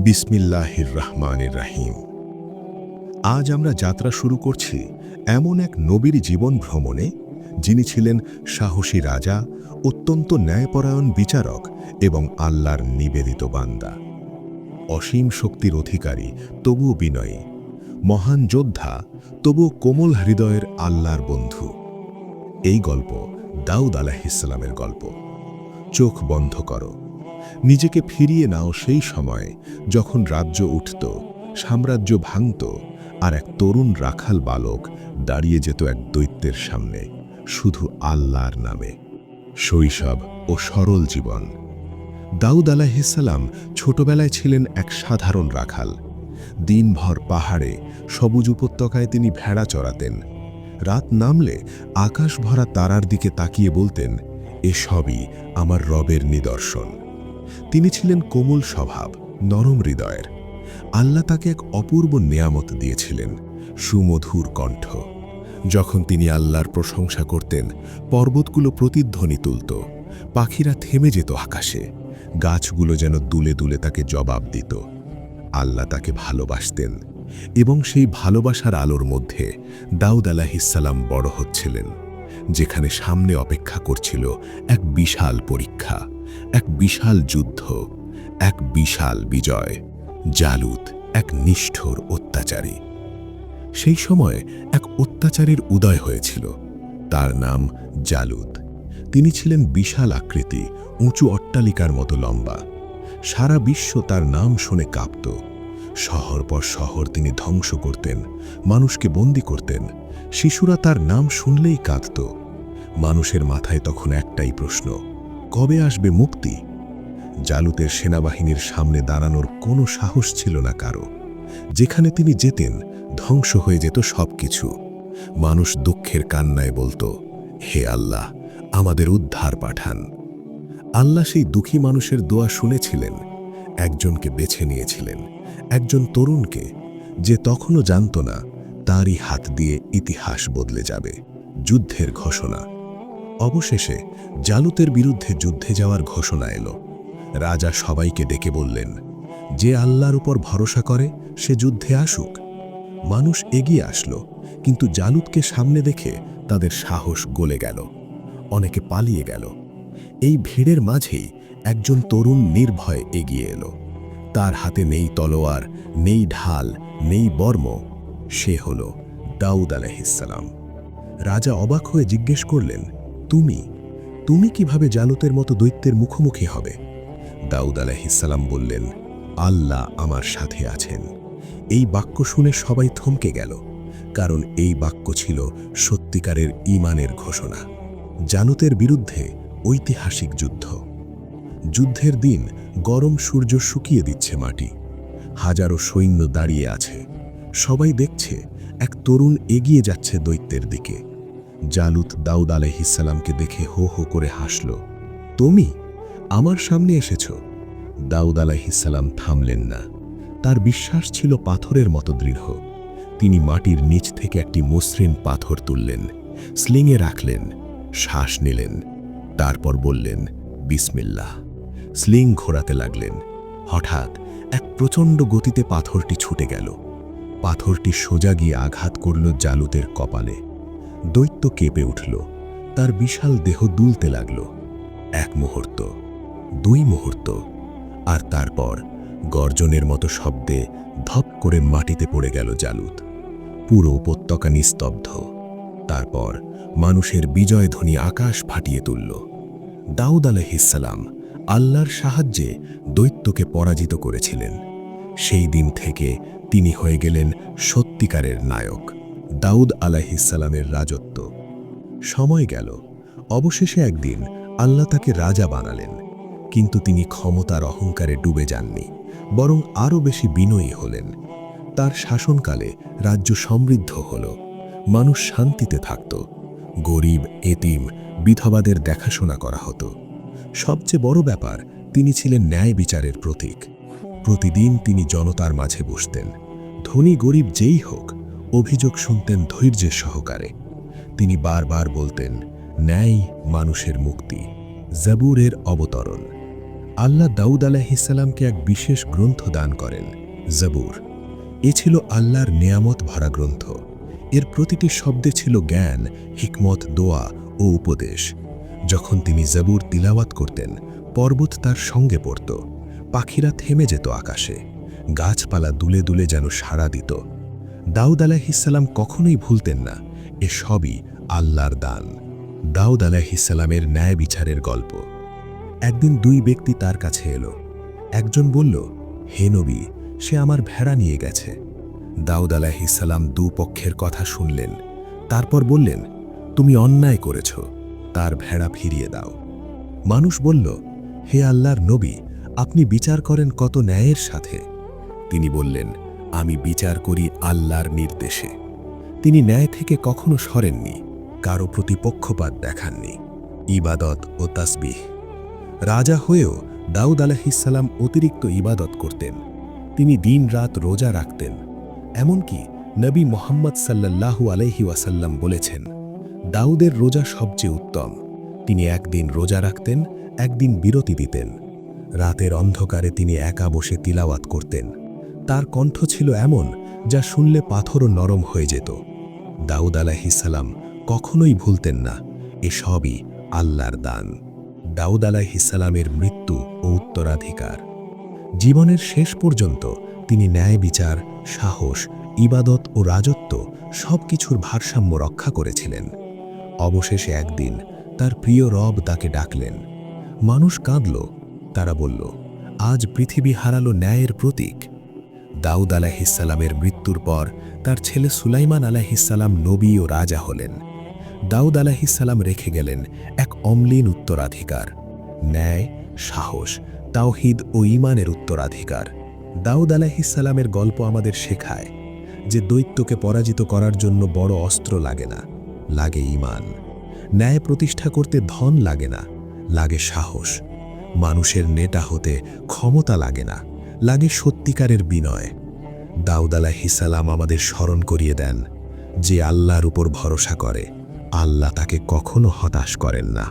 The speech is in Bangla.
বিসমিল্লাহির রহমানির রহিম। আজ আমরা যাত্রা শুরু করছি এমন এক নবীর জীবন ভ্রমণে, যিনি ছিলেন সাহসী রাজা, অত্যন্ত ন্যায়পরায়ণ বিচারক এবং আল্লাহর নিবেদিত বান্দা। অসীম শক্তির অধিকারী তবুও বিনয়ী, মহান যোদ্ধা তবুও কোমল হৃদয়ের আল্লাহর বন্ধু। এই গল্প দাউদ আলাইহিসসালামের গল্প। চোখ বন্ধ করো, নিজেকে ফিরিয়ে নাও সেই সময় যখন রাজ্য উঠত, সাম্রাজ্য ভাঙত, আর এক তরুণ রাখাল বালক দাঁড়িয়ে যেত এক দৈত্যের সামনে, শুধু আল্লাহর নামে। শৈশব ও সরল জীবন। দাউদ আলাইহিসসালাম ছোটবেলায় ছিলেন এক সাধারণ রাখাল। দিনভর পাহাড়ে সবুজ উপত্যকায় তিনি ভেড়া চড়াতেন। রাত নামলে আকাশ ভরা তারার দিকে তাকিয়ে বলতেন, এসবই আমার রবের নিদর্শন। তিনি ছিলেন কোমল স্বভাব, নরম হৃদয়ের। আল্লাহ তাকে এক অপূর্ব নেয়ামত দিয়েছিলেন, সুমধুর কণ্ঠ। যখন তিনি আল্লাহর প্রশংসা করতেন, পর্বতগুলো প্রতিধ্বনি তুলত, পাখিরা থেমে যেত আকাশে, গাছগুলো যেন দুলে দুলে তাকে জবাব দিত। আল্লাহ তাকে ভালোবাসতেন, এবং সেই ভালোবাসার আলোর মধ্যে দাউদ আলাইহিসসালাম বড় হচ্ছিলেন, যেখানে সামনে অপেক্ষা করছিল এক বিশাল পরীক্ষা, এক বিশাল যুদ্ধ, এক বিশাল বিজয়। জালুত এক নিষ্ঠুর অত্যাচারী। সেই সময় এক অত্যাচারীর উদয় হয়েছিল, তার নাম জালুত। তিনি ছিলেন বিশাল আকৃতি, উঁচু অট্টালিকার মতো লম্বা। সারা বিশ্ব তার নাম শুনে কাঁপত। শহর পর শহর তিনি ধ্বংস করতেন, মানুষকে বন্দী করতেন। শিশুরা তার নাম শুনলেই কাঁদত। মানুষের মাথায় তখন একটাই প্রশ্ন, কবে আসবে মুক্তি? জালুতের সেনাবাহিনীর সামনে দাঁড়ানোর কোনো সাহস ছিল না কারো। যেখানে তিনি যেতেন, ধ্বংস হয়ে যেত সবকিছু। মানুষ দুঃখের কান্নায় বলতো, হে আল্লাহ, আমাদের উদ্ধার পাঠান। আল্লাহ সেই দুঃখী মানুষের দোয়া শুনেছিলেন। একজনকে বেছে নিয়েছিলেন, একজন তরুণকে, যে তখনও জানত না তারই হাত দিয়ে ইতিহাস বদলে যাবে। যুদ্ধের ঘোষণা। অবশেষে জালুতের বিরুদ্ধে যুদ্ধে যাওয়ার ঘোষণা এলো। রাজা সবাইকে ডেকে বললেন, যে আল্লাহর উপর ভরসা করে সে যুদ্ধে আসুক। মানুষ এগিয়ে আসলো, কিন্তু জালুতকে সামনে দেখে তাদের সাহস গলে গেল। অনেকে পালিয়ে গেল। এই ভিড়ের মাঝেই একজন তরুণ নির্ভয়ে এগিয়ে এলো। তার হাতে নেই তলোয়ার, নেই ঢাল, নেই বর্ম। সে হল দাউদ আলাইহিসসালাম। রাজা অবাক হয়ে জিজ্ঞেস করলেন, তুমি কিভাবে জালুতের মতো দৈত্যের মুখোমুখি হবে? দাউদ আলাইহিসসালাম বললেন, আল্লাহ আমার সাথে আছেন। এই বাক্য শুনে সবাই থমকে গেল, কারণ এই বাক্য ছিল সত্যিকারের ঈমানের ঘোষণা। জালুতের বিরুদ্ধে ঐতিহাসিক যুদ্ধ। যুদ্ধের দিন গরম সূর্য শুকিয়ে দিচ্ছে মাটি। হাজারো সৈন্য দাঁড়িয়ে আছে। সবাই দেখছে এক তরুণ এগিয়ে যাচ্ছে দৈত্যের দিকে। জালুত দাউদ আলাইহিসসালামকে দেখে হো হো করে হাসল। তুমি আমার সামনে এসেছ? দাউদ আলাইহিসসালাম থামলেন না। তার বিশ্বাস ছিল পাথরের মতো দৃঢ়। তিনি মাটির নিচ থেকে একটি মসৃণ পাথর তুললেন, স্লিংয়ে রাখলেন, শ্বাস নিলেন, তারপর বললেন, বিসমিল্লাহ। স্লিং ঘোরাতে লাগলেন। হঠাৎ এক প্রচণ্ড গতিতে পাথরটি ছুটে গেল। পাথরটি সোজা গিয়ে আঘাত করল জালুতের কপালে। দৈত্য কেঁপে উঠল, তার বিশাল দেহ দুলতে লাগল। এক মুহূর্ত, দুই মুহূর্ত, আর তারপর গর্জনের মতো শব্দে ধপ করে মাটিতে পড়ে গেল জালুত। পুরো উপত্যকা নিস্তব্ধ। তারপর মানুষের বিজয়ধ্বনি আকাশ ফাটিয়ে তুলল। দাউদ আলাইহিসসালাম আল্লাহর সাহায্যে দৈত্যকে পরাজিত করেছিলেন। সেই দিন থেকে তিনি হয়ে গেলেন সত্যিকারের নায়ক। দাউদ আলাইহিসসালামের রাজত্ব। সময় গেল। অবশেষে একদিন আল্লাহ তাকে রাজা বানালেন। কিন্তু তিনি ক্ষমতার অহংকারে ডুবে যাননি, বরং আরও বেশি বিনয়ী হলেন। তার শাসনকালে রাজ্য সমৃদ্ধ হল। মানুষ শান্তিতে থাকত। গরিব, এতিম, বিধবাদের দেখাশোনা করা হতো। সবচেয়ে বড় ব্যাপার, তিনি ছিলেন ন্যায় বিচারের প্রতীক। প্রতিদিন তিনি জনতার মাঝে বসতেন। ধনী গরিব যেই হোক, অভিযোগ শুনতেন ধৈর্যের সহকারে। তিনি বারবার বলতেন, ন্যায় মানুষের মুক্তি। জাবুরের অবতরণ। আল্লাহ দাউদ আলাইহিসসালামকে এক বিশেষ গ্রন্থ দান করেন, জবুর। এ ছিল আল্লাহর নেয়ামত ভরা গ্রন্থ। এর প্রতিটি শব্দে ছিল জ্ঞান, হিকমত, দোয়া ও উপদেশ। যখন তিনি জবুর তিলাওয়াত করতেন, পর্বত তার সঙ্গে পড়ত, পাখিরা থেমে যেত আকাশে, গাছপালা দুলে দুলে যেন সাড়া দিত। দাউদ আলাইহিসসালাম কখনোই ভুলতেন না, এ সবই আল্লাহর দান। দাউদ আলাইহিসসালামের ন্যায় বিচারের গল্প। একদিন দুই ব্যক্তি তার কাছে এলো। একজন বলল, হে নবী, সে আমার ভেড়া নিয়ে গেছে। দাউদ আলাইহিসসালাম দুপক্ষের কথা শুনলেন, তারপর বললেন, তুমি অন্যায় করেছ, তার ভেড়া ফিরিয়ে দাও। মানুষ বলল, হে আল্লাহর নবী, আপনি বিচার করেন কত ন্যায়ের সাথে। তিনি বললেন, আমি বিচার করি আল্লাহর নির্দেশে। তিনি ন্যায় থেকে কখনো সরেননি, কারো প্রতি পক্ষপাত দেখাননি। ইবাদত ও তাসবিহ। রাজা হয়েও দাউদ আলাইহিসসালাম অতিরিক্ত ইবাদত করতেন। তিনি দিন-রাত রোজা রাখতেন। এমনকি নবী মুহাম্মদ সাল্লাল্লাহু আলাইহি ওয়াসাল্লাম বলেছেন, দাউদের রোজা সবচেয়ে উত্তম। তিনি একদিন রোজা রাখতেন, একদিন বিরতি দিতেন। রাতের অন্ধকারে তিনি একা বসে তিলাওয়াত করতেন। তার কণ্ঠ ছিল এমন, যা শুনলে পাথরও নরম হয়ে যেত। দাউদ আলাইহিসসালাম কখনোই ভুলতেন না, এ সবই আল্লাহর দান। দাউদ আলাইহিসসালামের মৃত্যু ও উত্তরাধিকার। জীবনের শেষ পর্যন্ত তিনি ন্যায় বিচার, সাহস, ইবাদত ও রাজত্ব সবকিছুর ভারসাম্য রক্ষা করেছিলেন। অবশেষে একদিন তার প্রিয় রব তাকে ডাকলেন। মানুষ কাঁদল। তারা বলল, আজ পৃথিবী হারালো ন্যায়ের প্রতীক। দাউদ আলাইহিসসালামের মৃত্যুর পর তার ছেলে সুলাইমান আলাইহিসসালাম নবী ও রাজা হলেন। দাউদ আলাইহিসসালাম রেখে গেলেন এক অম্লীন উত্তরাধিকার, ন্যায়, সাহস, তাওহীদ ও ঈমানের উত্তরাধিকার। দাউদ আলাইহিসসালামের গল্প আমাদের শেখায় যে দৈত্যকে পরাজিত করার জন্য বড় অস্ত্র লাগে না, লাগে ঈমান। ন্যায় প্রতিষ্ঠা করতে ধন লাগে না, লাগে সাহস। মানুষের নেতা হতে ক্ষমতা লাগে না, লাগে সত্যিকারের বিনয়। দাউদ আলাইহিসসালাম আমাদের স্মরণ করিয়ে দেন, যে আল্লাহর উপর ভরসা করে, আল্লাহ তাকে কখনো হতাশ করেন না।